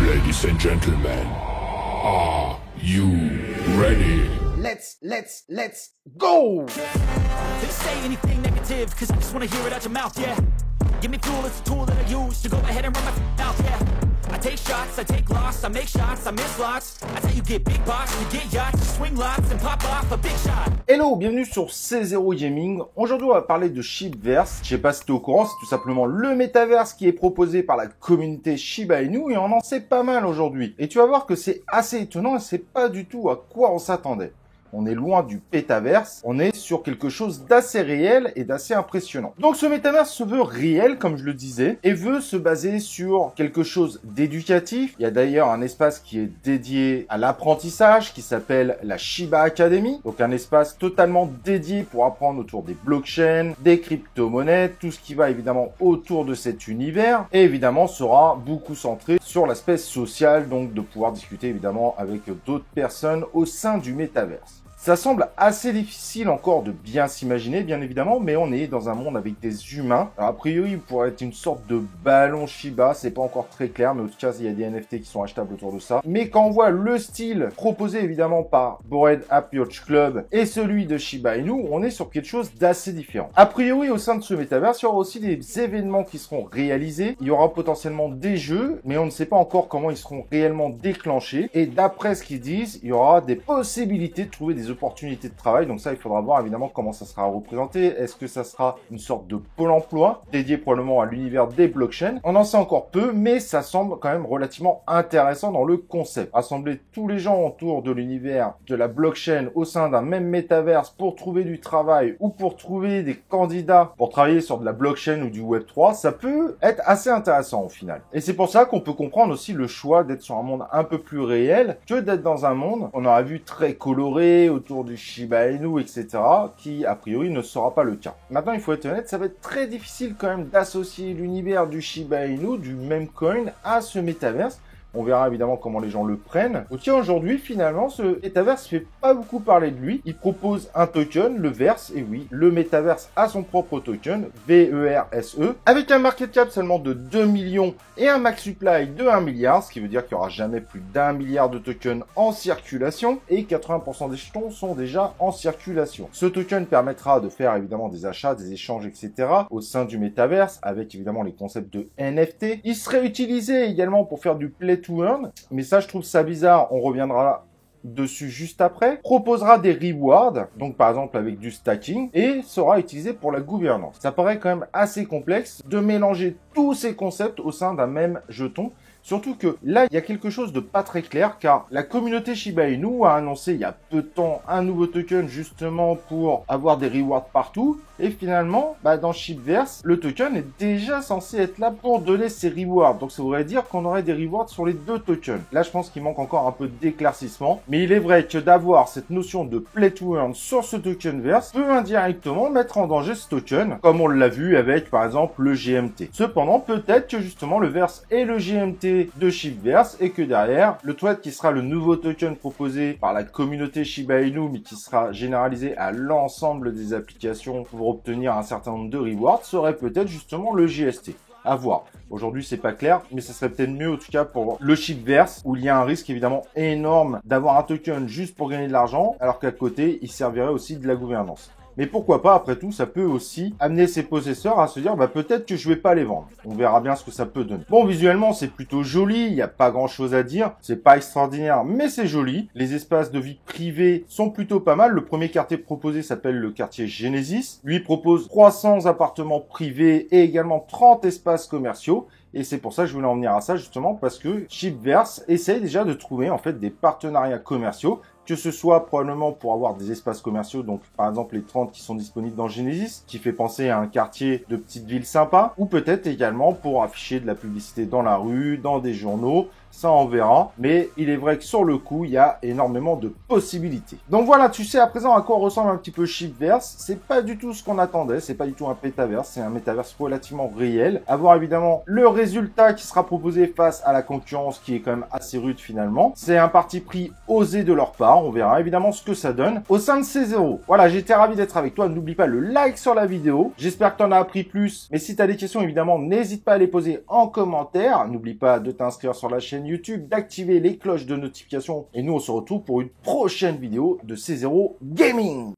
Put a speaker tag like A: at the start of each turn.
A: Ladies and gentlemen, are you ready?
B: Let's go!
C: They say anything negative, cause I just wanna hear it out your mouth, yeah. Give me fuel, it's a tool that I use to go ahead and run my mouth, yeah. I take shots, I take loss, I make shots, I miss lots. I tell you get big box, you get yachts, you swing lots and pop off a big shot.
B: Hello, bienvenue sur C0 Gaming. Aujourd'hui, on va parler de Shibverse. Je sais pas si tu es au courant, c'est tout simplement le métaverse qui est proposé par la communauté Shiba Inu et on en sait pas mal aujourd'hui. Et tu vas voir que c'est assez étonnant et c'est pas du tout à quoi on s'attendait. On est loin du pétaverse, on est sur quelque chose d'assez réel et d'assez impressionnant. Donc ce métaverse se veut réel, comme je le disais, et veut se baser sur quelque chose d'éducatif. Il y a d'ailleurs un espace qui est dédié à l'apprentissage, qui s'appelle la Shiba Academy. Donc un espace totalement dédié pour apprendre autour des blockchains, des crypto-monnaies, tout ce qui va évidemment autour de cet univers. Et évidemment sera beaucoup centré sur l'aspect social, donc de pouvoir discuter évidemment avec d'autres personnes au sein du métaverse. Ça semble assez difficile encore de bien s'imaginer, bien évidemment, mais on est dans un monde avec des humains. Alors, a priori, il pourrait être une sorte de ballon Shiba, c'est pas encore très clair, mais en tout cas, il y a des NFT qui sont achetables autour de ça. Mais quand on voit le style proposé évidemment par Bored Ape Yacht Club et celui de Shiba Inu, on est sur quelque chose d'assez différent. A priori, au sein de ce métaverse, il y aura aussi des événements qui seront réalisés. Il y aura potentiellement des jeux, mais on ne sait pas encore comment ils seront réellement déclenchés. Et d'après ce qu'ils disent, il y aura des possibilités de trouver des opportunités de travail. Donc ça, il faudra voir évidemment comment ça sera représenté. Est-ce que ça sera une sorte de pôle emploi dédié probablement à l'univers des blockchains? On en sait encore peu, mais ça semble quand même relativement intéressant dans le concept. Rassembler tous les gens autour de l'univers de la blockchain au sein d'un même métaverse pour trouver du travail ou pour trouver des candidats pour travailler sur de la blockchain ou du Web3, ça peut être assez intéressant au final. Et c'est pour ça qu'on peut comprendre aussi le choix d'être sur un monde un peu plus réel que d'être dans un monde qu'on aura vu très coloré autour du Shiba Inu, etc., qui a priori ne sera pas le cas. Maintenant, il faut être honnête, ça va être très difficile quand même d'associer l'univers du Shiba Inu, du même coin, à ce métaverse. On verra évidemment comment les gens le prennent. Ok, aujourd'hui, finalement, ce métaverse fait pas beaucoup parler de lui. Il propose un token, le Verse, et oui, le métaverse a son propre token, VERSE, avec un market cap seulement de 2 millions et un max supply de 1 milliard, ce qui veut dire qu'il y aura jamais plus d'1 milliard de tokens en circulation, et 80% des jetons sont déjà en circulation. Ce token permettra de faire évidemment des achats, des échanges, etc. au sein du métaverse, avec évidemment les concepts de NFT. Il serait utilisé également pour faire du play to earn, mais ça je trouve ça bizarre, on reviendra dessus juste après, proposera des rewards, donc par exemple avec du stacking, et sera utilisé pour la gouvernance. Ça paraît quand même assez complexe de mélanger tous ces concepts au sein d'un même jeton. Surtout que là, il y a quelque chose de pas très clair car la communauté Shiba Inu a annoncé il y a peu de temps un nouveau token justement pour avoir des rewards partout. Et finalement, dans Shibverse, le token est déjà censé être là pour donner ses rewards. Donc ça voudrait dire qu'on aurait des rewards sur les deux tokens. Là, je pense qu'il manque encore un peu d'éclaircissement. Mais il est vrai que d'avoir cette notion de play to earn sur ce token verse peut indirectement mettre en danger ce token, comme on l'a vu avec par exemple le GMT. Cependant, peut-être que justement le verse et le GMT de Shibverse et que derrière, le TWED qui sera le nouveau token proposé par la communauté Shiba Inu mais qui sera généralisé à l'ensemble des applications pour obtenir un certain nombre de rewards serait peut-être justement le GST. À voir. Aujourd'hui, c'est pas clair, mais ça serait peut-être mieux en tout cas pour le Shibverse où il y a un risque évidemment énorme d'avoir un token juste pour gagner de l'argent alors qu'à côté, il servirait aussi de la gouvernance. Mais pourquoi pas, après tout, ça peut aussi amener ses possesseurs à se dire, peut-être que je vais pas les vendre. On verra bien ce que ça peut donner. Bon, visuellement, c'est plutôt joli, il n'y a pas grand chose à dire. C'est pas extraordinaire, mais c'est joli. Les espaces de vie privés sont plutôt pas mal. Le premier quartier proposé s'appelle le quartier Genesis. Lui propose 300 appartements privés et également 30 espaces commerciaux. Et c'est pour ça que je voulais en venir à ça, justement, parce que Shibverse essaye déjà de trouver, en fait, des partenariats commerciaux, que ce soit probablement pour avoir des espaces commerciaux, donc par exemple les 30 qui sont disponibles dans Genesis, qui fait penser à un quartier de petite ville sympa, ou peut-être également pour afficher de la publicité dans la rue, dans des journaux, ça on verra, mais il est vrai que sur le coup, il y a énormément de possibilités. Donc voilà, tu sais à présent à quoi ressemble un petit peu Shibverse, c'est pas du tout ce qu'on attendait, c'est pas du tout un pétaverse, c'est un métaverse relativement réel. À voir évidemment le résultat qui sera proposé face à la concurrence qui est quand même assez rude finalement. C'est un parti pris osé de leur part, on verra évidemment ce que ça donne au sein de C0. Voilà, j'étais ravi d'être avec toi. N'oublie pas le like sur la vidéo. J'espère que tu en as appris plus. Mais si tu as des questions, évidemment, n'hésite pas à les poser en commentaire. N'oublie pas de t'inscrire sur la chaîne YouTube, d'activer les cloches de notification. Et nous, on se retrouve pour une prochaine vidéo de C0 Gaming.